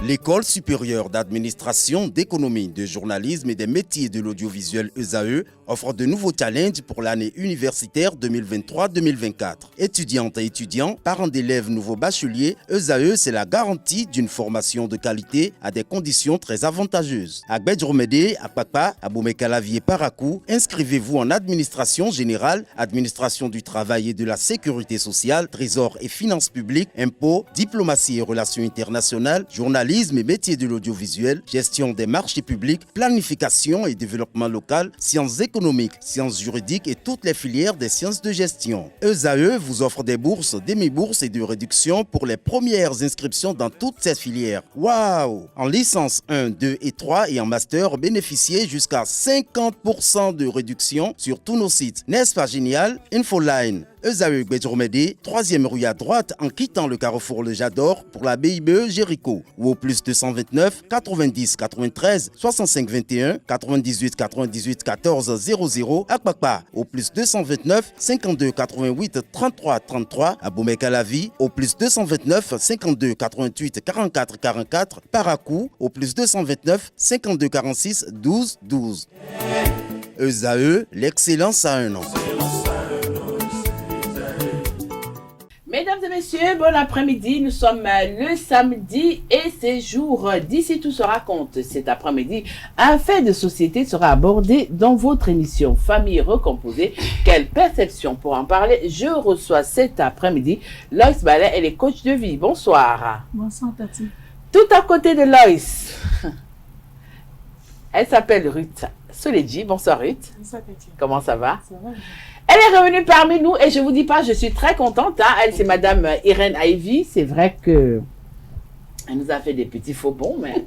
L'École supérieure d'administration, d'économie, de journalisme et des métiers de l'audiovisuel ESAE offre de nouveaux challenges pour l'année universitaire 2023-2024. Étudiantes et étudiants, parents d'élèves nouveaux bacheliers, ESAE, c'est la garantie d'une formation de qualité à des conditions très avantageuses. À Gbedjromede, à Papa, à Boumekalavi et Parakou, inscrivez-vous en administration générale, administration du travail et de la sécurité sociale, trésor et finances publiques, impôts, diplomatie et relations internationales, journalisme et métiers de l'audiovisuel, gestion des marchés publics, planification et développement local, sciences économiques, sciences juridiques et toutes les filières des sciences de gestion. ESAE vous offre des bourses, demi-bourses et de réductions pour les premières inscriptions dans toutes ces filières. Waouh! En licence 1, 2 et 3 et en master, bénéficiez jusqu'à 50% de réduction sur tous nos sites. N'est-ce pas génial? Infoline. ESAE Gbedjromede, 3e rue à droite en quittant le carrefour Le Jador pour la BIBE Jéricho ou au plus 229 90 93 65 21 98 98 14 00 à Kpakpa au plus 229 52 88 33 33 à Boumekalavi au plus 229 52 88 44 44 Parakou au plus 229 52 46 12 12. ESAE, l'excellence à un an. Mesdames et messieurs, bon après-midi. Nous sommes le samedi et c'est jour d'ici tout se raconte. Cet après-midi, un fait de société sera abordé dans votre émission Famille recomposée. Quelle perception? Pour en parler, je reçois cet après-midi Loïs Ballet, elle est coach de vie. Bonsoir. Bonsoir, Tati. Tout à côté de Loïs, elle s'appelle Ruth Soledji. Bonsoir Ruth. Bonsoir, Tati. Comment ça va? Ça va? Elle est revenue parmi nous et je vous dis pas, je suis très contente. Hein. Elle, c'est Madame Irène Ivy. C'est vrai que elle nous a fait des petits faux bons, mais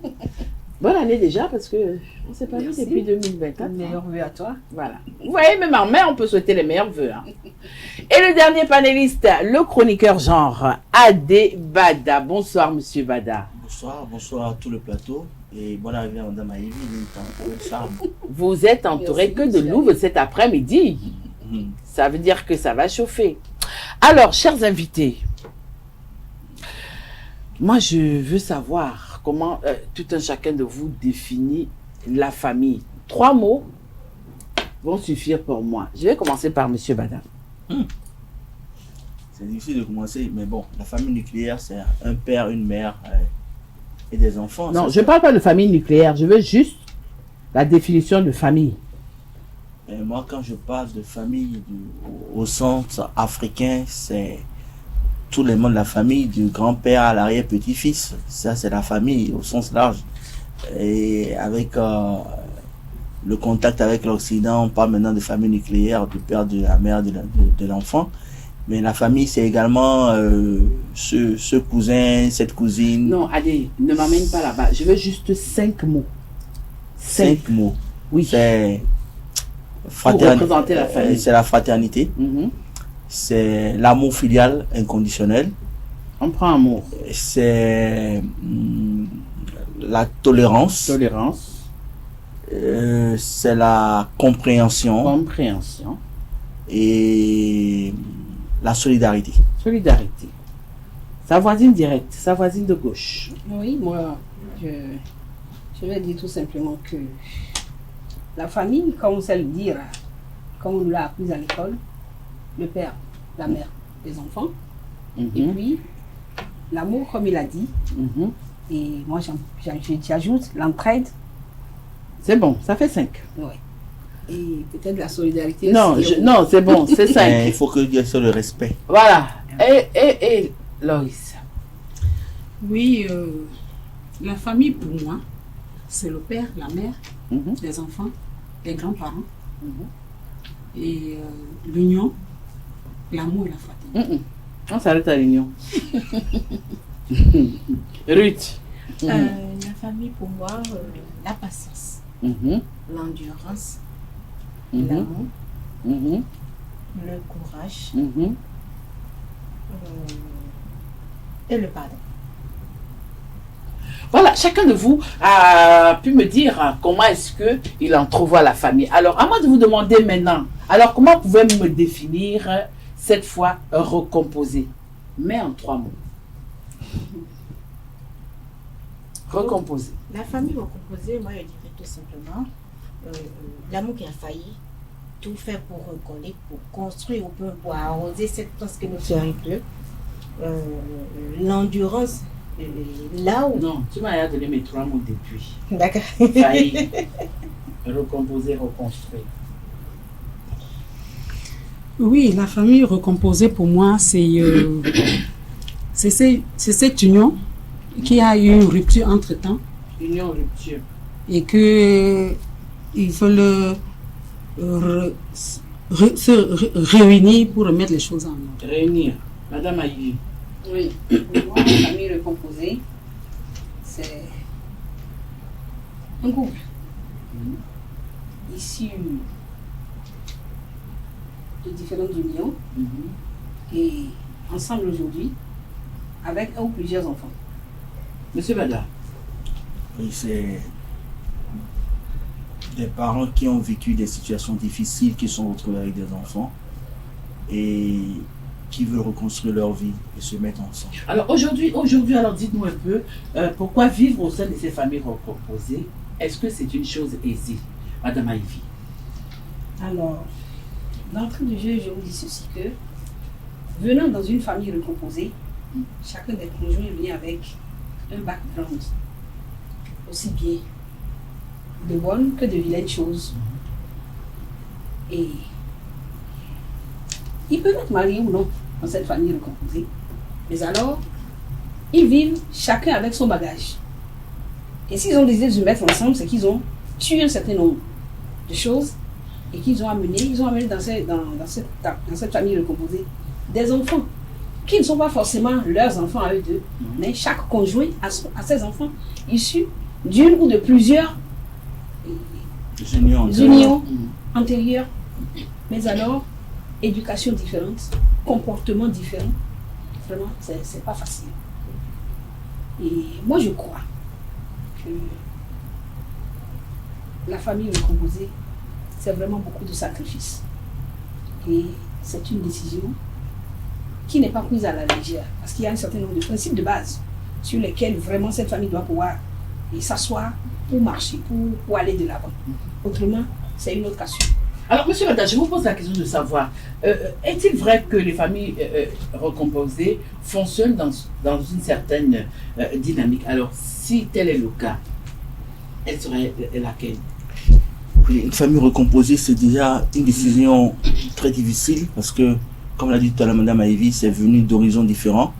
bonne année déjà parce que on s'est pas vu depuis 2024. Meilleurs vœux à toi. Voilà. Vous voyez, même en mai, on peut souhaiter les meilleurs vœux. Hein. Et le dernier panéliste, le chroniqueur genre Adé Bada. Bonsoir, Monsieur Bada. Bonsoir, bonsoir à tout le plateau et bonne arrivée à Madame Ivy. Vous êtes entouré que de louves cet après-midi. Ça veut dire que ça va chauffer. Alors, chers invités, moi je veux savoir comment tout un chacun de vous définit la famille. 3 mots vont suffire pour moi. Je vais commencer par Monsieur Bada. C'est difficile de commencer, mais bon, la famille nucléaire, c'est un père, une mère et des enfants. Non, je ne parle pas de famille nucléaire, je veux juste la définition de famille. Et moi, quand je parle de famille au sens africain, c'est tout le monde de la famille, du grand-père à l'arrière-petit-fils. Ça, c'est la famille au sens large. Et avec le contact avec l'Occident, on parle maintenant de famille nucléaire, du père, de la mère, de l'enfant. Mais la famille, c'est également ce cousin, cette cousine. Non, allez, ne m'amène pas là-bas. Je veux juste 5 mots. 5 mots. Oui. C'est pour représenter la famille. C'est la fraternité. C'est l'amour filial inconditionnel. On prend un mot. C'est la tolérance. Tolérance. C'est la compréhension. Compréhension. Et la solidarité. Solidarité. Sa voisine directe, sa voisine de gauche. Oui, moi, je vais dire tout simplement que la famille, comme on sait le dire, comme on nous l'a appris à l'école, le père, la mère, les enfants, et puis l'amour, comme il a dit, et moi j'ajoute l'entraide. C'est bon, ça fait 5. Oui. Et peut-être la solidarité. Non, non, c'est bon, c'est 5. Il faut qu'il y ait le respect. Voilà. Et Loïs. Oui, la famille pour moi, c'est le père, la mère, les enfants, les grands-parents, et l'union, l'amour et la fraternité. On s'arrête à l'union. Ruth. La famille pour moi, la patience, l'endurance, l'amour, le courage et le pardon. Voilà, chacun de vous a pu me dire comment est-ce qu'il entrevoit la famille. Alors, à moi de vous demander maintenant, alors comment pouvez-vous me définir cette fois recomposée, mais en 3 mots? Recomposer. La famille recomposée, moi je dirais tout simplement l'amour qui a failli tout faire pour recoller, pour construire, pour arroser cette place que nous sommes peu. L'endurance, là où... Non, tu m'as donné mes 3 mots depuis. D'accord. Faillir, recomposer, reconstruire. Oui, la famille recomposée pour moi, c'est cette union qui a eu une rupture entre-temps Union, rupture. et que il faut se réunir pour remettre les choses en ordre. Réunir. Madame Aïvi. Oui, pour moi, la famille recomposée, c'est un couple issu de différentes unions et ensemble aujourd'hui avec un ou plusieurs enfants. Monsieur Bada. Oui, c'est des parents qui ont vécu des situations difficiles, qui sont retrouvés avec des enfants et qui veulent reconstruire leur vie et se mettre ensemble. Alors aujourd'hui, alors dites-nous un peu, pourquoi vivre au sein de ces familles recomposées, est-ce que c'est une chose aisée, Madame Aïvi? Alors, d'entrée de jeu, je vous dis ceci que, venant dans une famille recomposée, chacun des conjoints vient avec un background, aussi bien de bonnes que de vilaines choses. Et ils peuvent être mariés ou non dans cette famille recomposée. Mais alors, ils vivent chacun avec son bagage. Et s'ils ont décidé de se mettre ensemble, c'est qu'ils ont tué un certain nombre de choses et qu'ils ont amené dans cette famille recomposée des enfants qui ne sont pas forcément leurs enfants à eux deux, mais chaque conjoint a ses enfants issus d'une ou de plusieurs unions antérieures. Mais alors, éducation différente, comportement différent, vraiment, c'est pas facile. Et moi, je crois que la famille recomposée, c'est vraiment beaucoup de sacrifices. Et c'est une décision qui n'est pas prise à la légère, parce qu'il y a un certain nombre de principes de base sur lesquels vraiment cette famille doit pouvoir s'asseoir pour marcher, pour aller de l'avant. Autrement, c'est une autre question. Alors, Monsieur Bada, je vous pose la question de savoir, est-il vrai que les familles recomposées fonctionnent dans une certaine dynamique? Alors, si tel est le cas, elle serait laquelle? Une famille recomposée, c'est déjà une décision très difficile parce que, comme l'a dit tout à l'heure Madame Aïvi, c'est venu d'horizons différents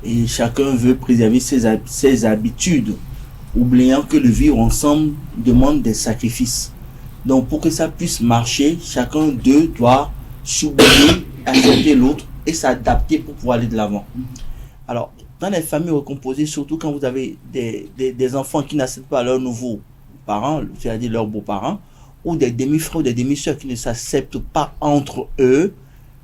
et chacun veut préserver ses habitudes, oubliant que le vivre ensemble demande des sacrifices. Donc, pour que ça puisse marcher, chacun d'eux doit s'oublier, accepter l'autre et s'adapter pour pouvoir aller de l'avant. Alors, dans les familles recomposées, surtout quand vous avez des enfants qui n'acceptent pas leurs nouveaux parents, c'est-à-dire leurs beaux-parents, ou des demi-frères ou des demi-sœurs qui ne s'acceptent pas entre eux,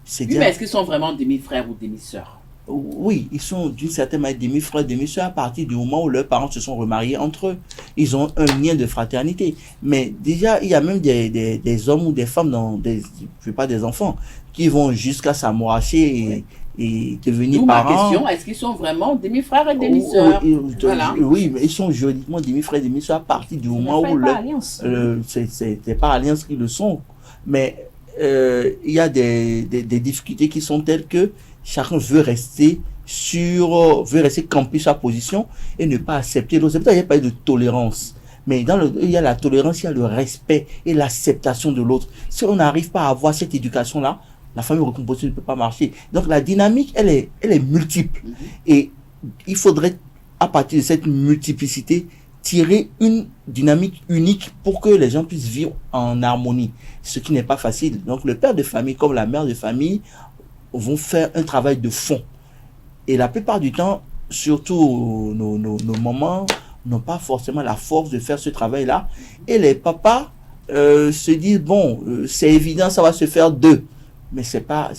c'est oui, mais est-ce qu'ils sont vraiment demi-frères ou demi-sœurs? Oui, ils sont d'une certaine manière demi-frères, demi-sœurs à partir du moment où leurs parents se sont remariés entre eux. Ils ont un lien de fraternité. Mais déjà, il y a même des hommes ou des femmes, je ne pas des enfants, qui vont jusqu'à s'amouracher et devenir parents. Ma question, est-ce qu'ils sont vraiment demi-frères et demi-sœurs? Voilà. Oui, mais ils sont juridiquement demi-frères et demi-sœurs à partir du moment où c'est par alliance qu'ils le sont. Mais il y a des difficultés qui sont telles que chacun veut rester campé sa position et ne pas accepter l'autre. C'est peut-être qu'il n'y a pas de tolérance. Mais il y a la tolérance, il y a le respect et l'acceptation de l'autre. Si on n'arrive pas à avoir cette éducation-là, la famille recomposée ne peut pas marcher. Donc la dynamique, elle est multiple. Et il faudrait, à partir de cette multiplicité, tirer une dynamique unique pour que les gens puissent vivre en harmonie. Ce qui n'est pas facile. Donc le père de famille comme la mère de famille vont faire un travail de fond. Et la plupart du temps, surtout nos mamans, n'ont pas forcément la force de faire ce travail-là. Et les papas se disent, bon, c'est évident, ça va se faire d'eux. Mais c'est pas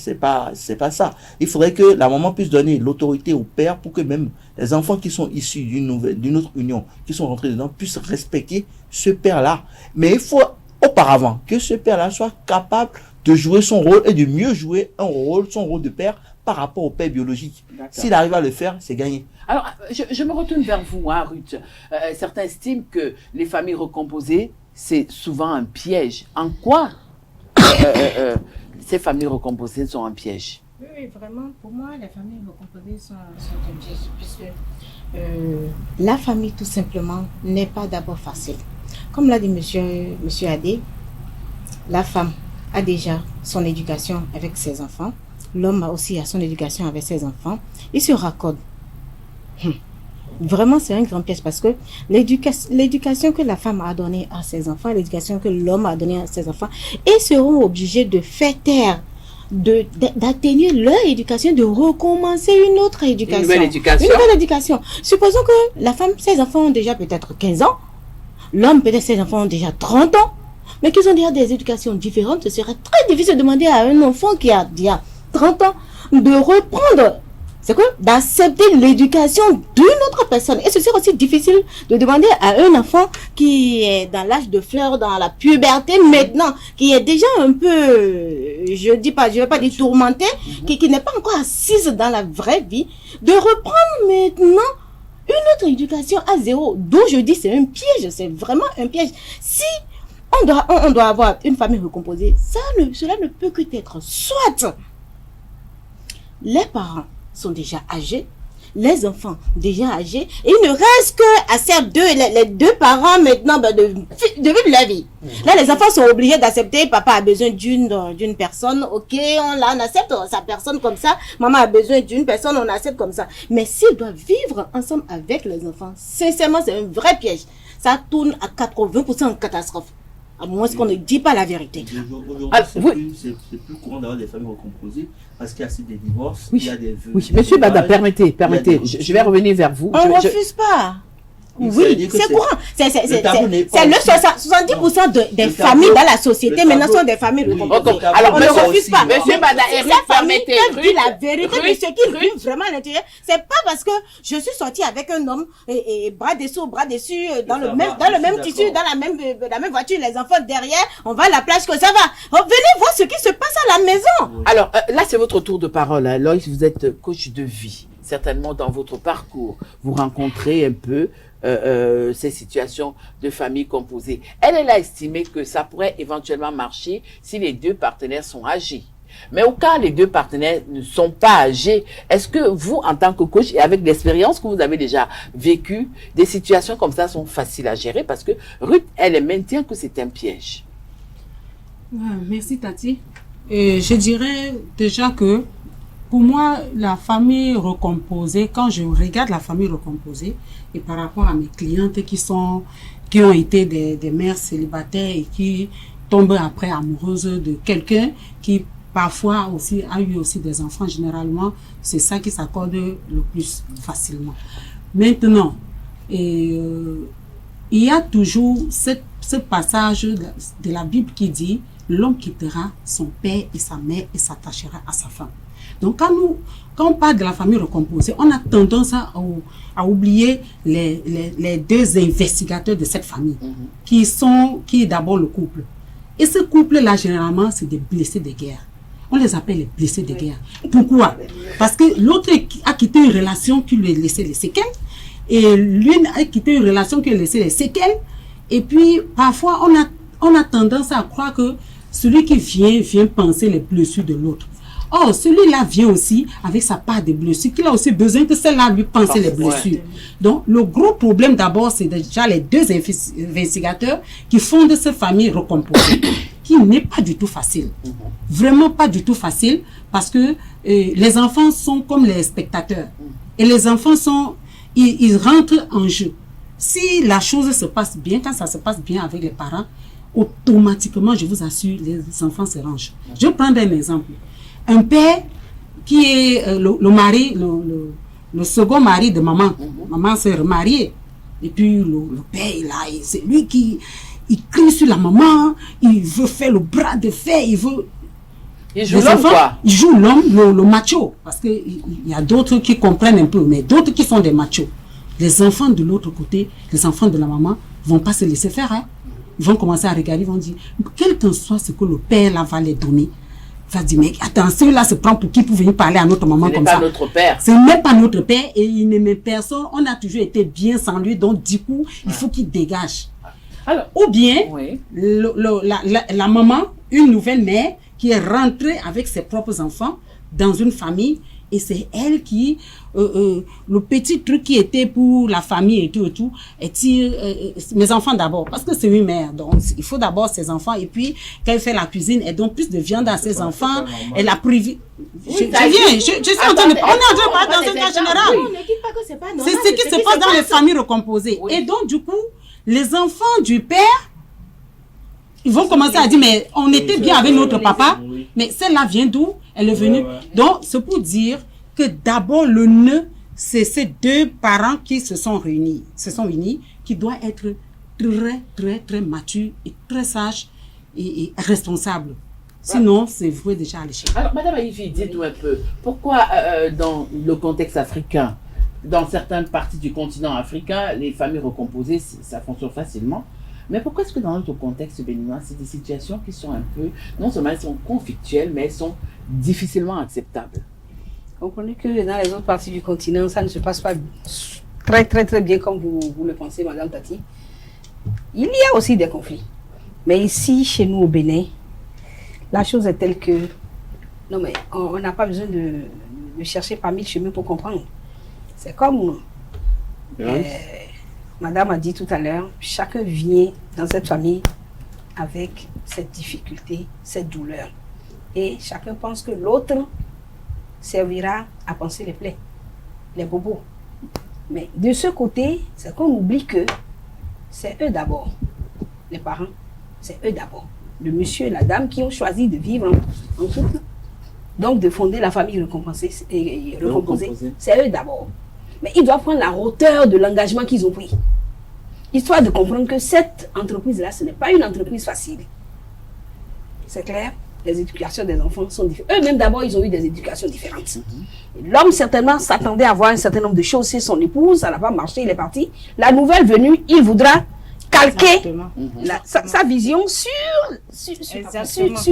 ça. Il faudrait que la maman puisse donner l'autorité au père pour que même les enfants qui sont issus d'une autre union, qui sont rentrés dedans, puissent respecter ce père-là. Mais il faut auparavant que ce père-là soit capable de jouer son rôle et de mieux jouer son rôle de père par rapport au père biologique. S'il arrive à le faire, c'est gagné. Alors, je me retourne vers vous, hein, Ruth. Certains estiment que les familles recomposées, c'est souvent un piège. En quoi ces familles recomposées sont un piège? Oui, vraiment, pour moi, les familles recomposées sont un piège, puisque la famille, tout simplement, n'est pas d'abord facile. Comme l'a dit monsieur Adé, la femme a déjà son éducation avec ses enfants. L'homme a aussi son éducation avec ses enfants. Ils se raccordent. Vraiment, c'est un grand piège parce que l'éducation que la femme a donnée à ses enfants, l'éducation que l'homme a donnée à ses enfants, ils seront obligés de faire taire, d'atténuer leur éducation, de recommencer une autre éducation. Une nouvelle éducation. Une nouvelle éducation. Supposons que la femme, ses enfants ont déjà peut-être 15 ans. L'homme, peut-être ses enfants ont déjà 30 ans. Mais qu'ils ont déjà des éducations différentes, ce serait très difficile de demander à un enfant qui a déjà 30 ans de reprendre, c'est quoi? D'accepter l'éducation d'une autre personne. Et ce serait aussi difficile de demander à un enfant qui est dans l'âge de fleur, dans la puberté maintenant, qui est déjà un peu, je vais pas dire tourmenté, qui n'est pas encore assise dans la vraie vie, de reprendre maintenant une autre éducation à zéro. D'où je dis c'est un piège, c'est vraiment un piège. Si on doit avoir une famille recomposée, cela ne peut que être soit les parents sont déjà âgés, les enfants déjà âgés, et il ne reste que à ces les deux parents maintenant de vivre leur vie. Là, les enfants sont obligés d'accepter, papa a besoin d'une personne, ok, on accepte sa personne comme ça, maman a besoin d'une personne, on accepte comme ça. Mais s'ils doivent vivre ensemble avec les enfants, sincèrement, c'est un vrai piège. Ça tourne à 80% en catastrophe. À moins qu'on ne dit pas la vérité. Aujourd'hui, c'est plus courant d'avoir des familles recomposées parce qu'il y a aussi des divorces, oui. Il y a des vœux. Oui, monsieur Bada, permettez. Je vais revenir vers vous. On ne refuse pas. Oui, c'est courant. C'est le 70% des familles dans la société maintenant sont des familles recomposées. Alors, on ne refuse pas. Monsieur Bada, permettez. Peuvent dire la vérité de ce qu'ils vivent vraiment à l'intérieur. C'est pas parce que je suis sortie avec un homme et bras dessous, dans le même tissu, dans la même voiture, les enfants derrière, on va à la plage que ça va. Venez voir ce qui se passe à la maison. Alors, là, c'est votre tour de parole. Hein. Loïs, vous êtes coach de vie. Certainement, dans votre parcours, vous rencontrez un peu ces situations de famille composées. Elle a estimé que ça pourrait éventuellement marcher si les deux partenaires sont âgés. Mais au cas où les deux partenaires ne sont pas âgés, est-ce que vous, en tant que coach, et avec l'expérience que vous avez déjà vécue, des situations comme ça sont faciles à gérer? Parce que Ruth, elle maintient que c'est un piège. Merci Tati. Je dirais déjà que pour moi, la famille recomposée, quand je regarde la famille recomposée, et par rapport à mes clientes qui ont été des mères célibataires et qui tombent après amoureuses de quelqu'un qui parfois aussi a eu aussi des enfants, généralement, c'est ça qui s'accorde le plus facilement. Maintenant, il y a toujours ce passage de la Bible qui dit « L'homme quittera son père et sa mère et s'attachera à sa femme ». Donc, quand on parle de la famille recomposée, on a tendance à oublier les deux investigateurs de cette famille, qui est d'abord le couple. Et ce couple-là, généralement, c'est des blessés de guerre. On les appelle les blessés de guerre. Pourquoi? Parce que l'autre a quitté une relation qui lui a laissé les séquelles, et l'une a quitté une relation qui lui a laissé les séquelles, et puis parfois on a tendance à croire que celui qui vient penser les blessures de l'autre. Or, celui-là vient aussi avec sa part de blessures, qu'il a aussi besoin que celle-là lui pense les blessures. Donc, le gros problème d'abord, c'est déjà les deux investigateurs qui fondent cette famille recomposée, qui n'est pas du tout facile. Vraiment pas du tout facile, parce que les enfants sont comme les spectateurs. Et les enfants ils rentrent en jeu. Si la chose se passe bien, quand ça se passe bien avec les parents, automatiquement, je vous assure, les enfants se rangent. Je vais prendre un exemple. Un père qui est le mari, le second mari de maman. Maman s'est remariée. Et puis le père, c'est lui qui crie sur la maman, il veut faire le bras de fer, il joue l'homme, quoi. Il joue l'homme, le macho. Parce qu'il y a d'autres qui comprennent un peu, mais d'autres qui sont des machos. Les enfants de l'autre côté, les enfants de la maman, vont pas se laisser faire. Hein. Ils vont commencer à regarder, ils vont dire, quel que soit ce que le père là va les donner, va dire, mais attends, celui-là se prend pour qui pour venir parler à notre maman comme ça. Ce n'est pas notre père. Ce n'est pas notre père et il n'aimait personne. On a toujours été bien sans lui, donc du coup, il faut qu'il dégage. Alors, ou bien, oui. la maman, une nouvelle mère qui est rentrée avec ses propres enfants dans une famille et c'est elle qui, le petit truc qui était pour la famille et tout, elle tire mes enfants d'abord, parce que c'est une mère, donc il faut d'abord ses enfants, et puis quand elle fait la cuisine, elle donne plus de viande à ses enfants, elle a privé. Je suis en train de parler dans un cas général. On ne dit pas que c'est pas normal. C'est ce qui se passe dans les familles recomposées. Oui. Et donc, du coup, les enfants du père, ils vont commencer à dire, mais on était bien avec notre papa, mais celle-là vient d'où? Elle est venue. Donc, c'est pour dire que d'abord, le nœud, c'est ces deux parents qui se sont unis, qui doivent être très, très, très matures et très sages et responsables. Sinon, c'est voué déjà à l'échec. Alors, Madame Aïfi, dites-nous un peu, pourquoi dans le contexte africain, dans certaines parties du continent africain, les familles recomposées, ça fonctionne facilement. Mais pourquoi est-ce que dans notre contexte béninois, c'est des situations qui sont un peu, non seulement elles sont conflictuelles, mais elles sont difficilement acceptables? Comprenez que dans les autres parties du continent, ça ne se passe pas très, très, très bien comme vous le pensez, Madame Tati. Il y a aussi des conflits. Mais ici, chez nous au Bénin, la chose est telle que, non mais, on n'a pas besoin de chercher par 1000 chemins pour comprendre. C'est comme, Madame a dit tout à l'heure, chacun vient dans cette famille avec cette difficulté, cette douleur. Et chacun pense que l'autre servira à penser les plaies, les bobos. Mais de ce côté, c'est qu'on oublie que c'est eux d'abord, les parents, c'est eux d'abord. Le monsieur et la dame qui ont choisi de vivre en couple, donc de fonder la famille recomposée, c'est eux d'abord. Mais ils doivent prendre la hauteur de l'engagement qu'ils ont pris. Histoire de comprendre que cette entreprise-là, ce n'est pas une entreprise facile. C'est clair? Les éducations des enfants sont différentes. Eux-mêmes, d'abord, ils ont eu des éducations différentes. L'homme, certainement, s'attendait à voir un certain nombre de choses chez son épouse. Ça n'a pas marché, il est parti. La nouvelle venue, il voudra calquer sa vision sur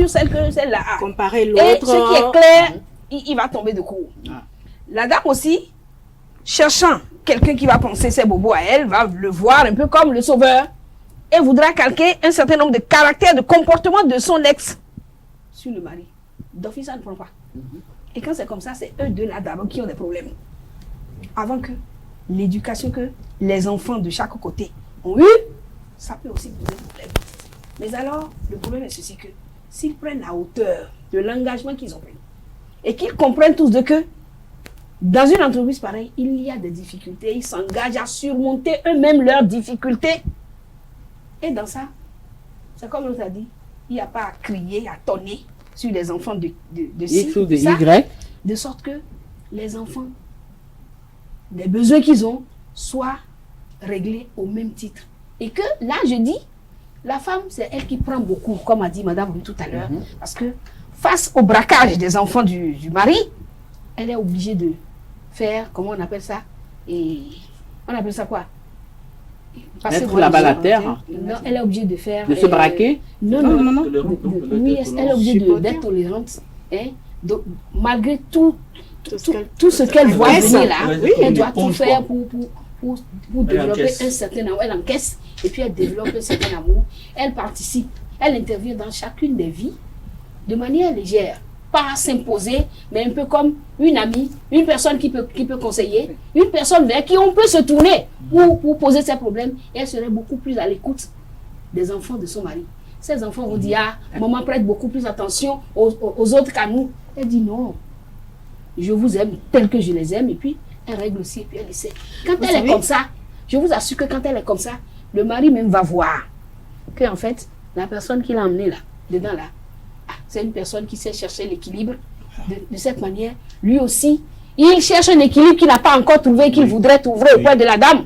celle-là. Comparer l'autre. Et ce qui est clair, il va tomber de court. La dame aussi, cherchant quelqu'un qui va penser ses bobos à elle, va le voir un peu comme le sauveur et voudra calquer un certain nombre de caractères, de comportements de son ex sur le mari. D'office, ça ne prend pas. Et quand c'est comme ça, c'est eux deux là d'abord qui ont des problèmes. Avant que l'éducation que les enfants de chaque côté ont eu, ça peut aussi poser problème. Mais alors, le problème est ceci que s'ils prennent la hauteur de l'engagement qu'ils ont pris et qu'ils comprennent tous de que dans une entreprise pareille, il y a des difficultés, ils s'engagent à surmonter eux-mêmes leurs difficultés. Et dans ça, c'est comme l'autre a dit, il n'y a pas à crier, à tonner sur les enfants de X ou de Y. De sorte que les enfants, les besoins qu'ils ont, soient réglés au même titre. Et que là, je dis, la femme, c'est elle qui prend beaucoup, comme a dit Madame tout à l'heure, parce que face au braquage des enfants du mari, elle est obligée de faire, comment on appelle ça? Et on appelle ça quoi? Mettre la balle à terre. Non, elle est obligée de faire... De se braquer? Non. Oui, elle est obligée d'être tolérante. Hein? Donc, malgré tout ce qu'elle voit venir là, elle doit tout faire pour développer un certain amour. Elle encaisse et puis elle développe un certain amour. Elle participe, elle intervient dans chacune des vies de manière légère. Pas à s'imposer, mais un peu comme une amie, une personne qui peut conseiller, une personne vers qui on peut se tourner pour poser ses problèmes. Et elle serait beaucoup plus à l'écoute des enfants de son mari. Ces enfants vont dire, ah, maman prête beaucoup plus attention aux autres qu'à nous. Elle dit non, je vous aime tel que je les aime. Et puis, elle règle aussi, et puis elle essaie. Quand elle est comme ça, je vous assure que quand elle est comme ça, le mari même va voir que en fait, la personne qui l'a emmenée là, dedans là, c'est une personne qui sait chercher l'équilibre de cette manière. Lui aussi, il cherche un équilibre qu'il n'a pas encore trouvé, qu'il voudrait trouver auprès de la dame.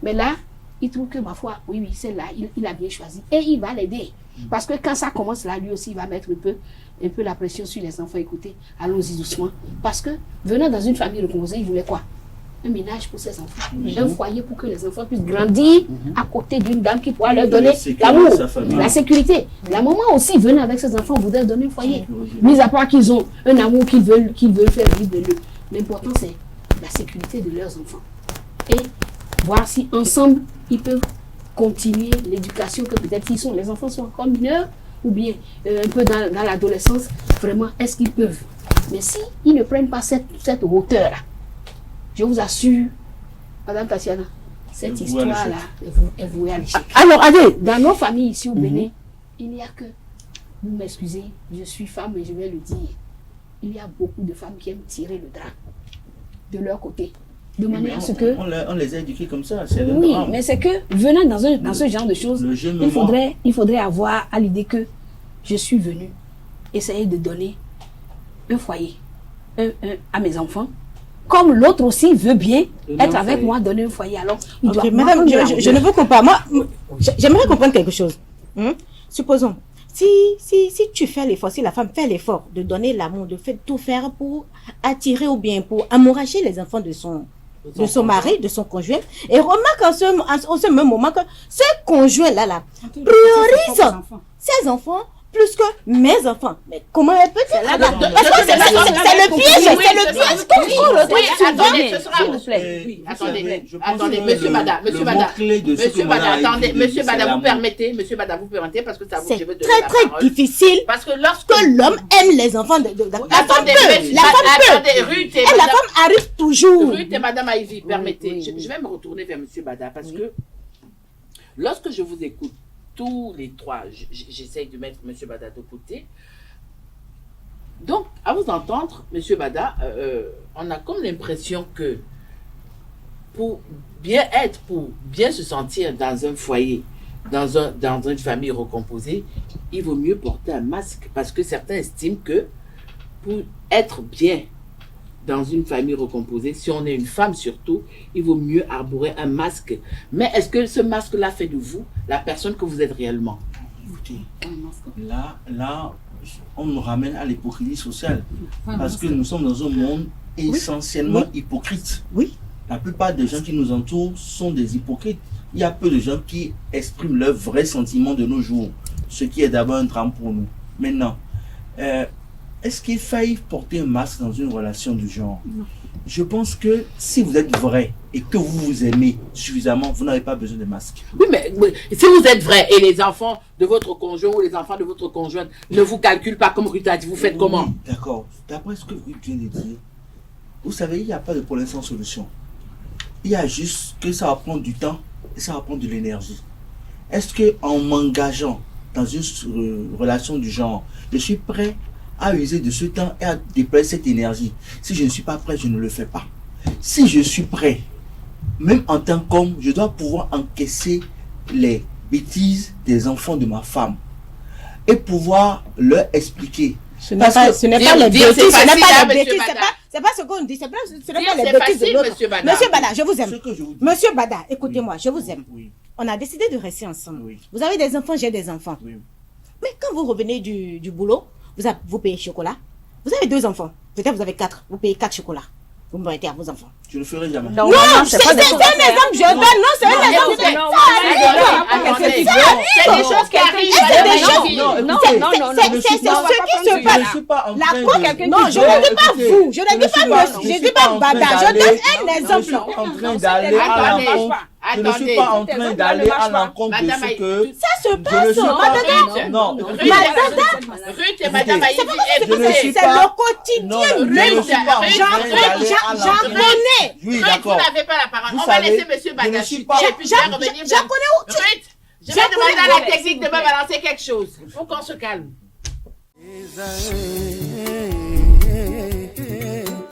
Mais là, il trouve que ma foi, oui, celle-là, il a bien choisi. Et il va l'aider. Parce que quand ça commence là, lui aussi, il va mettre un peu la pression sur les enfants. Écoutez, allons-y doucement. Parce que, venant dans une famille recomposée, il voulait quoi? un ménage pour ses enfants, un foyer pour que les enfants puissent grandir à côté d'une dame qui pourra leur donner l'amour, la sécurité. La maman aussi venait avec ses enfants, voudrait donner un foyer. Mis à part qu'ils ont un amour qu'ils veulent faire vivre de eux. L'important c'est la sécurité de leurs enfants. Et voir si ensemble ils peuvent continuer l'éducation que peut-être les enfants sont encore mineurs ou bien un peu dans l'adolescence, vraiment est-ce qu'ils peuvent. Mais si ils ne prennent pas cette hauteur-là, je vous assure, Madame Tatiana, cette histoire-là, elle vous à l'échec. Alors, allez, dans nos familles ici au Bénin, il n'y a que, vous m'excusez, je suis femme et je vais le dire, il y a beaucoup de femmes qui aiment tirer le drap de leur côté. De manière à ce que... On les a éduqués comme ça. Oui, mais c'est que, venant dans ce genre de choses, il faudrait avoir à l'idée que je suis venue essayer de donner un foyer à mes enfants. Comme l'autre aussi veut bien être avec moi, donner un foyer. Alors, madame, je ne veux pas. Moi, j'aimerais comprendre quelque chose. Supposons, si tu fais l'effort, si la femme fait l'effort de donner l'amour, de tout faire pour attirer ou bien pour amouracher les enfants de son mari, de son conjoint, et remarque en ce même moment que ce conjoint-là priorise ses enfants plus que mes enfants. Mais comment elle peut faire là? Parce que c'est le piège qu'on attendez, ce sera vous plaît. Oui, attendez, monsieur Bada, vous permettez, parce que ça vous, je veux donner la parole. C'est très difficile parce que lorsque l'homme aime les enfants, la femme arrive toujours. Ruth et Madame Ivy, permettez, je vais me retourner vers monsieur Bada, parce que lorsque je vous écoute, tous les trois, j'essaye de mettre M. Bada de côté. Donc, à vous entendre, M. Bada, on a comme l'impression que pour bien se sentir dans un foyer, dans une famille recomposée, il vaut mieux porter un masque, parce que certains estiment que pour être bien dans une famille recomposée, si on est une femme surtout, il vaut mieux arborer un masque. Mais est-ce que ce masque-là fait de vous la personne que vous êtes réellement? Écoutez, là, on nous ramène à l'hypocrisie sociale. Parce que nous sommes dans un monde essentiellement hypocrite. Oui. La plupart des gens qui nous entourent sont des hypocrites. Il y a peu de gens qui expriment leurs vrais sentiments de nos jours. Ce qui est d'abord un drame pour nous. Maintenant, est-ce qu'il faille porter un masque dans une relation du genre? Non. Je pense que si vous êtes vrai et que vous vous aimez suffisamment, vous n'avez pas besoin de masque. Oui, mais si vous êtes vrai et les enfants de votre conjoint ou les enfants de votre conjointe ne vous calculent pas comme Ruth a dit, vous faites comment? D'accord. D'après ce que Ruth vient de dire, vous savez, il n'y a pas de problème sans solution. Il y a juste que ça va prendre du temps et ça va prendre de l'énergie. Est-ce qu'en m'engageant dans une relation du genre, je suis prêt à user de ce temps et à déployer cette énergie? Si je ne suis pas prêt, je ne le fais pas. Si je suis prêt, même en tant qu'homme, je dois pouvoir encaisser les bêtises des enfants de ma femme et pouvoir leur expliquer. Ce n'est pas les bêtises, c'est pas ce qu'on dit, ce n'est pas les bêtises de l'autre. Monsieur Bada, je vous aime. Monsieur Bada, écoutez-moi, je vous aime. Oui. On a décidé de rester ensemble. Oui. Vous avez des enfants, j'ai des enfants. Oui. Mais quand vous revenez du boulot, vous payez chocolat. Vous avez 2 enfants. Peut-être vous avez 4. Vous payez 4 chocolats. Vous me mettez à vos enfants. Je le ferai jamais. Non, c'est un exemple que je donne. Non, c'est un exemple. C'est des choses qui arrivent. Non. C'est ce qui se passe. Non, je ne dis pas vous. Je ne dis pas monsieur. Je ne dis pas Bada. Je donne un exemple. Je ne suis pas en train d'aller à l'encontre de ce que... Ça se passe. Non. Ruth et Madame Aïvi, c'est le quotidien. J'en connais. Oui, d'accord. Vous n'avez pas la parole. On va laisser monsieur Bada chuter et puis je vais revenir. J'en connais où. Ruth, je vais demander à la technique de me balancer quelque chose. Il faut qu'on se calme.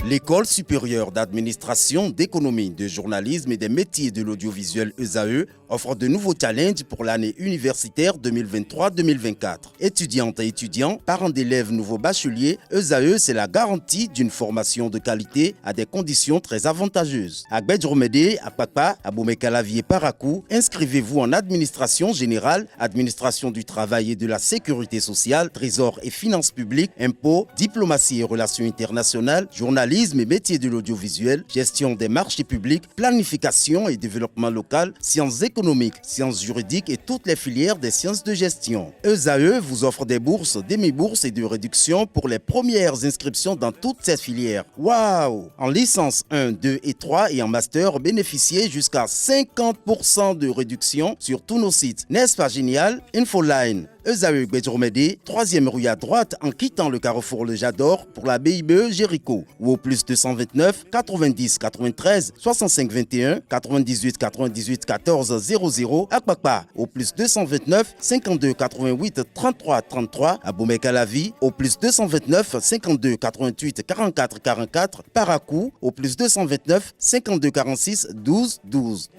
L'École supérieure d'administration, d'économie, de journalisme et des métiers de l'audiovisuel ESAE offre de nouveaux challenges pour l'année universitaire 2023-2024. Étudiantes et étudiants, parents d'élèves nouveaux bacheliers, ESAE, c'est la garantie d'une formation de qualité à des conditions très avantageuses. À Gbedjromede, à Papa, à Boumekalavi et Parakou, inscrivez-vous en administration générale, administration du travail et de la sécurité sociale, trésor et finances publiques, impôts, diplomatie et relations internationales, journalisme et métiers de l'audiovisuel, gestion des marchés publics, planification et développement local, sciences économiques, sciences juridiques et toutes les filières des sciences de gestion. ESAE vous offre des bourses, demi-bourses et de réductions pour les premières inscriptions dans toutes ces filières. Waouh! En licence 1, 2 et 3 et en master, bénéficiez jusqu'à 50% de réduction sur tous nos sites. N'est-ce pas génial? Infoline. ESAE Gbedjromede, 3e rue à droite en quittant le carrefour Le Jador pour la BIBE Jéricho ou au plus 229 90 93 65 21 98 98 14 00 à Kpakpa au plus 229 52 88 33 33 à Boumekalavi au plus 229 52 88 44 44 Parakou au plus 229 52 46 12 12.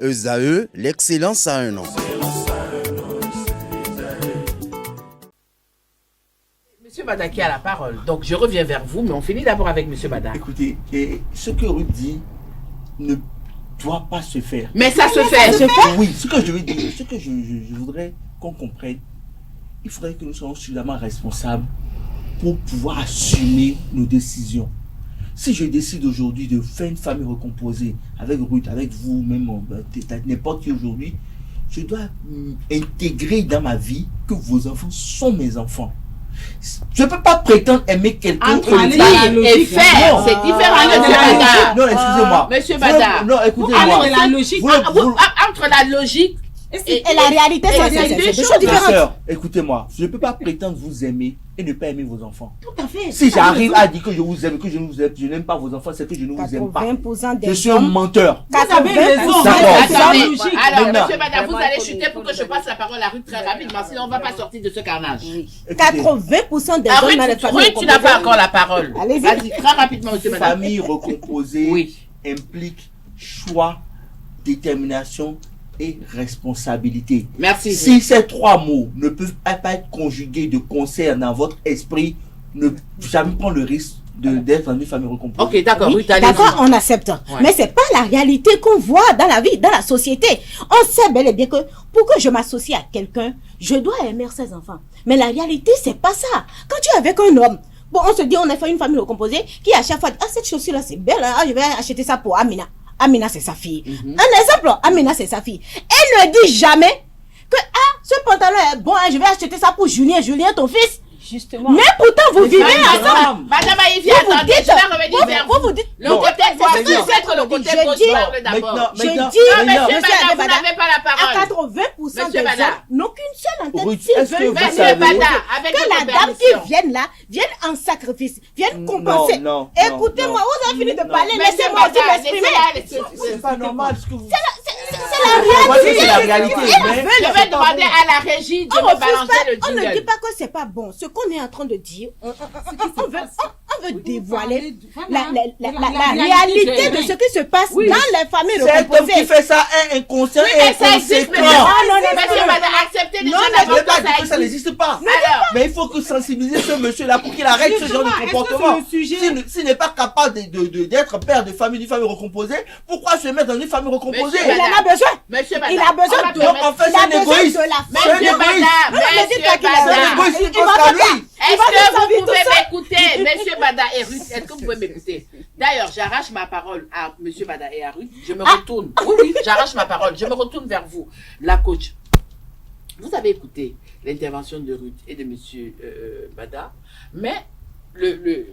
ESAE, l'excellence à un an. Monsieur Bada qui a la parole. Donc je reviens vers vous, mais on finit d'abord avec Monsieur Bada. Écoutez, ce que Ruth dit ne doit pas se faire. Mais ça se fait. Oui, ce que je veux dire, ce que je voudrais qu'on comprenne, il faudrait que nous soyons suffisamment responsables pour pouvoir assumer nos décisions. Si je décide aujourd'hui de faire une famille recomposée avec Ruth, avec vous, même n'importe qui aujourd'hui, je dois intégrer dans ma vie que vos enfants sont mes enfants. Je ne peux pas prétendre aimer quelqu'un entre dire et faire, c'est différent, Monsieur Bada. Non, excusez-moi. Monsieur Bada. Non, écoutez-moi. Entre la logique et la réalité, c'est deux choses différentes. Sœur, écoutez-moi, je ne peux pas prétendre vous aimer et ne pas aimer vos enfants. Tout à fait. Si j'arrive à dire que je vous aime, que je ne vous aime, je n'aime pas vos enfants, c'est que je ne vous aime pas. Je suis un menteur. Vous avez raison. Alors, Monsieur Bada, vous allez chuter pour que je passe la parole à Ruth très rapidement, sinon on ne va pas sortir de ce carnage. 80% des hommes dans les familles. Ruth, tu n'as pas encore la parole. Allez-y. Vas-y, très rapidement, Monsieur Bada. Famille recomposée implique choix, détermination et responsabilité. Merci. Si ces trois mots ne peuvent pas être conjugués de concert dans votre esprit, ne jamais prendre le risque d'être dans une famille recomposée. Ok, d'accord. Oui, d'accord, on accepte. Ouais. Mais c'est pas la réalité qu'on voit dans la vie, dans la société. On sait bel et bien que pour que je m'associe à quelqu'un, je dois aimer ses enfants. Mais la réalité, c'est pas ça. Quand tu es avec un homme, bon, on se dit, on a fait une famille recomposée qui à chaque fois dit, ah, cette chaussure-là, c'est belle, hein, je vais acheter ça pour Amina. Amina, c'est sa fille. Un exemple, Amina, c'est sa fille. Elle ne dit jamais que, ah, ce pantalon est bon, hein, je vais acheter ça pour Julien. Julien, ton fils. Justement. Mais pourtant, vous vivez ensemble. Madame Aïvia, attendez, je vais revenir vers vous. Vous dites, le côté positif, c'est le côté positif d'abord. Je dis, monsieur Bada, vous n'avez pas la parole. À 80% des hommes n'ont qu'une seule en tête. Monsieur Bada, avec que la dame qui vienne là, vienne en sacrifice, vienne compenser. Écoutez-moi, vous avez fini de parler, laissez-moi aussi m'exprimer. C'est pas normal ce que vous... C'est la réalité. Je vais demander à la régie de me balancer le jingle. On ne dit pas que c'est pas bon. Ce qu'on est en train de dire, on veut dévoiler la réalité de ce qui se passe dans les familles recomposées. Cet homme qui fait ça est inconscient et inconséquent. Monsieur Bada, acceptez déjà d'abord que ça n'existe pas. Mais il faut que sensibiliser ce monsieur-là pour qu'il arrête ce genre de comportement. S'il n'est pas capable d'être père de famille, d'une famille recomposée, pourquoi se mettre dans une famille recomposée? Il en a besoin. Monsieur Bada, il a besoin de la Monsieur Bada, est-ce que vous pouvez m'écouter, Monsieur Bada et Ruth? Est-ce que vous pouvez m'écouter? D'ailleurs, j'arrache ma parole à Monsieur Bada et à Ruth. Je me retourne. Oui, j'arrache ma parole. Je me retourne vers vous, la coach. Vous avez écouté l'intervention de Ruth et de Monsieur Bada, mais le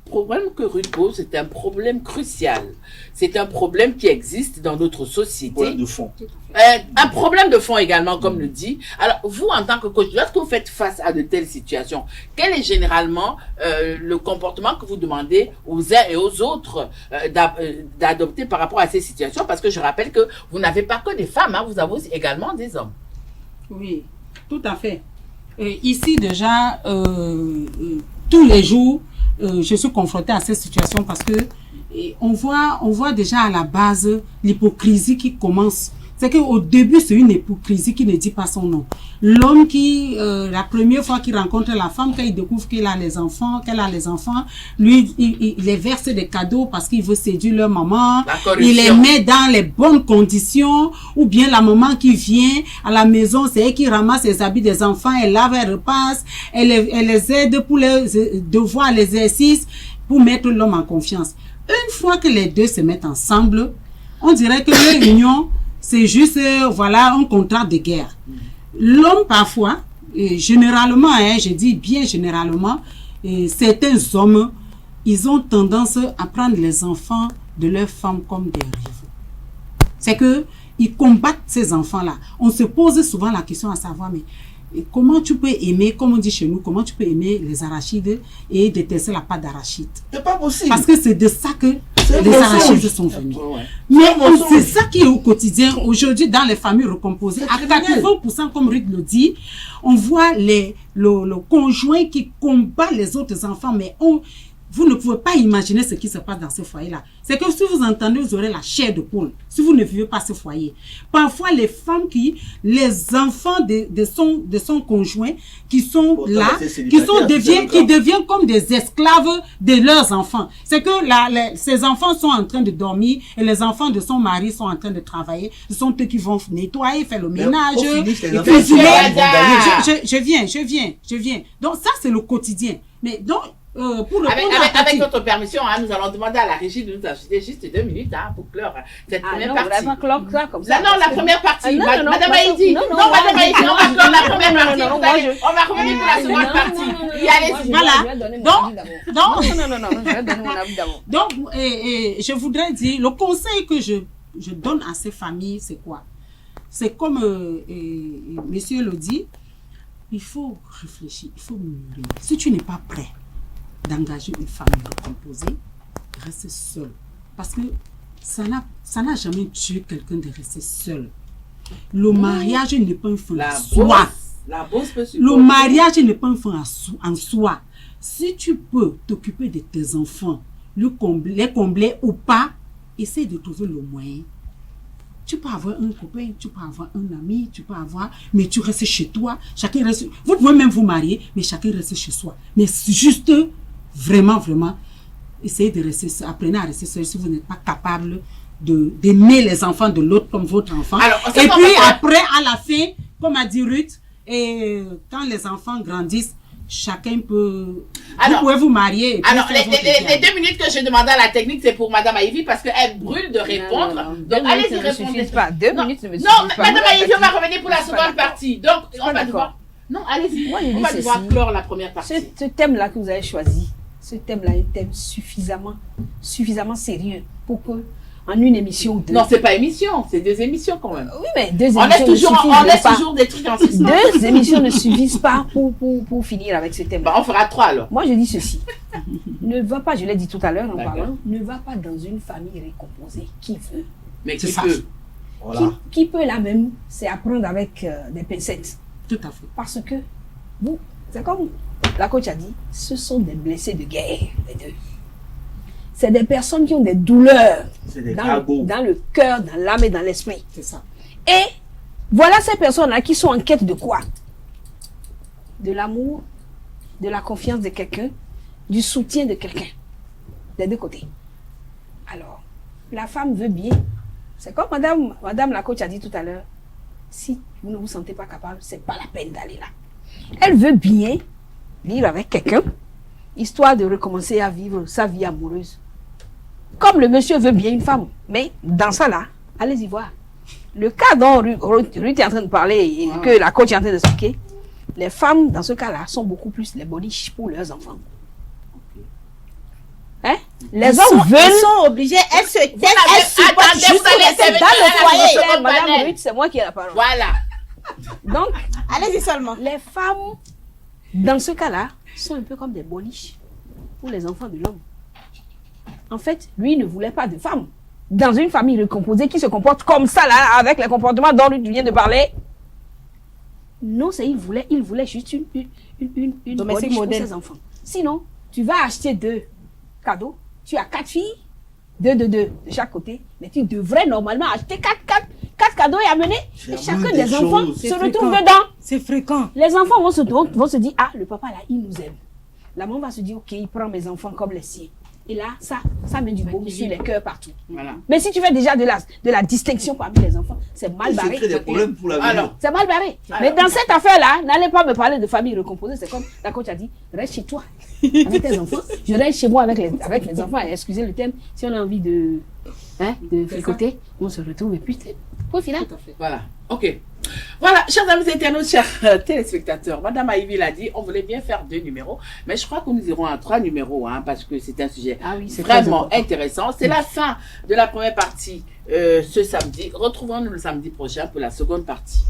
problème que Ruth pose, c'est un problème crucial. C'est un problème qui existe dans notre société. Problème de fond. Un problème de fond également, comme le dit. Alors, vous, en tant que coach, lorsque vous faites face à de telles situations, quel est généralement le comportement que vous demandez aux uns et aux autres d'adopter par rapport à ces situations? Parce que je rappelle que vous n'avez pas que des femmes, hein, vous avez aussi également des hommes. Oui, tout à fait. Ici, déjà, tous les jours, je suis confrontée à cette situation parce que on voit déjà à la base l'hypocrisie qui commence. c'est qu'au début, c'est une hypocrisie qui ne dit pas son nom. L'homme qui, la première fois qu'il rencontre la femme, quand il découvre qu'elle a les enfants, lui, il les verse des cadeaux parce qu'il veut séduire leur maman. Il les met dans les bonnes conditions, ou bien la maman qui vient à la maison, c'est elle qui ramasse les habits des enfants, elle lave, elle repasse, elle les aide pour les devoirs, l'exercice, pour mettre l'homme en confiance. Une fois que les deux se mettent ensemble, on dirait que leur union, c'est juste, voilà, un contrat de guerre. L'homme, parfois, généralement, je dis bien généralement, certains hommes, ils ont tendance à prendre les enfants de leurs femmes comme des rivaux. C'est que ils combattent ces enfants-là. On se pose souvent la question à savoir, mais comment tu peux aimer, comme on dit chez nous, comment tu peux aimer les arachides et détester la pâte d'arachide? C'est pas possible. Parce que c'est de ça que les arachides sont venus. Mais c'est ça qui est au quotidien. Aujourd'hui, dans les familles recomposées, à 80%, comme Ruth le dit, on voit le conjoint qui combat les autres enfants, mais vous ne pouvez pas imaginer ce qui se passe dans ce foyer-là. C'est que si vous entendez, vous aurez la chair de poule. Si vous ne vivez pas ce foyer. Parfois, les femmes les enfants de son conjoint, qui sont pourtant, là, qui deviennent comme des esclaves de leurs enfants. C'est que ces enfants sont en train de dormir et les enfants de son mari sont en train de travailler. Ce sont eux qui vont nettoyer, faire le ménage. Je viens. Donc ça, c'est le quotidien. Mais donc, avec votre permission, nous allons demander à la régie de nous ajouter juste 2 minutes pour clore cette première partie. Non, la première partie. Madame Haïdi. Non, Madame Haïdi, on va clore la première partie. On va revenir pour la seconde partie. Voilà. Donc, je voudrais dire, le conseil que je donne à ces familles, c'est quoi? C'est comme monsieur le dit, il faut réfléchir, il faut mûrir. Si tu n'es pas prêt d'engager une famille recomposée, rester seul. Parce que ça n'a jamais tué quelqu'un de rester seul. Le mariage n'est pas un fin en soi. Le mariage n'est pas un fin en soi. Si tu peux t'occuper de tes enfants, les combler ou pas, essaye de trouver le moyen. Tu peux avoir un copain, tu peux avoir un ami, mais tu restes chez toi. Chacun reste. Vous pouvez même vous marier, mais chacun reste chez soi. Mais c'est juste vraiment, essayez de rester seul. Apprenez à rester seul si vous n'êtes pas capable d'aimer les enfants de l'autre comme votre enfant. Alors, et puis après, à la fin, comme a dit Ruth, quand les enfants grandissent, chacun peut... vous pouvez vous marier. Et puis les 2 minutes que je demandais à la technique, c'est pour Madame Haïvi parce qu'elle brûle de répondre. Donc, allez-y répondre. Pas. 2 minutes ne me suffisent pas. Non, Madame Haïvi, on va revenir pour la seconde partie. Donc, on va devoir... Non, allez-y. On va devoir clore la première partie. Ce thème-là que vous avez choisi, ce thème-là est un thème suffisamment sérieux pour que en une émission ou deux. Non, c'est pas émission, c'est 2 émissions quand même. Oui, mais 2 émissions on laisse toujours des trucs en suspens. 2 émissions ne suffisent pas pour finir avec ce thème. On fera 3 alors. Moi, je dis ceci. Ne va pas, je l'ai dit tout à l'heure en parlant, ne va pas dans une famille recomposée. Qui veut? Mais qui peut? Voilà. Qui peut là même, c'est apprendre avec des pincettes. Tout à fait. Parce que vous, c'est comme la coach a dit, ce sont des blessés de guerre, les deux. C'est des personnes qui ont des douleurs dans le cœur, dans l'âme et dans l'esprit. C'est ça. Et voilà ces personnes-là qui sont en quête de quoi? De l'amour, de la confiance de quelqu'un, du soutien de quelqu'un. Des 2 côtés. Alors, la femme veut bien. C'est comme madame la coach a dit tout à l'heure. Si vous ne vous sentez pas capable, c'est pas la peine d'aller là. Elle veut bien vivre avec quelqu'un, histoire de recommencer à vivre sa vie amoureuse. Comme le monsieur veut bien une femme. Mais dans ça là, allez-y voir. Le cas dont Ruth est en train de parler et que la coach est en train d'expliquer, les femmes dans ce cas-là sont beaucoup plus les boniches pour leurs enfants. Hein? Les hommes veulent... Elles sont obligées, elles se taisent, elles supportent juste rester dans le foyer. Madame Ruth, c'est moi qui ai la parole. Voilà. Donc, allez-y seulement. Les femmes, dans ce cas-là, sont un peu comme des boniches pour les enfants de l'homme. En fait, lui ne voulait pas de femme. Dans une famille recomposée qui se comporte comme ça, là, avec les comportements dont tu viens de parler. Non, c'est il voulait juste une boniche pour ses enfants. Sinon, tu vas acheter 2 cadeaux. Tu as 4 filles, 2 de chaque côté. Mais tu devrais normalement acheter 4 cadeau est amené et chacun des enfants se retrouve dedans. C'est fréquent. Les enfants vont se dire, ah, le papa là, il nous aime. La maman va se dire, ok, il prend mes enfants comme les siens. Et là, ça met du baume sur les cœurs partout. Voilà. Mais si tu fais déjà de la distinction parmi les enfants, c'est mal barré. C'est des problèmes pour l'avenir. C'est mal barré. Mais dans cette affaire-là, n'allez pas me parler de famille recomposée. C'est comme la coach a dit, reste chez toi avec tes enfants. Je reste chez moi avec les enfants. Excusez le thème. Si on a envie de fricoter, on se retrouve et puis au final. Voilà. Ok. Voilà, chers amis internautes, chers téléspectateurs, Madame Ivy l'a dit, on voulait bien faire 2 numéros, mais je crois que nous irons à 3 numéros, parce que c'est un sujet vraiment intéressant. C'est la fin de la première partie ce samedi. Retrouvons-nous le samedi prochain pour la seconde partie.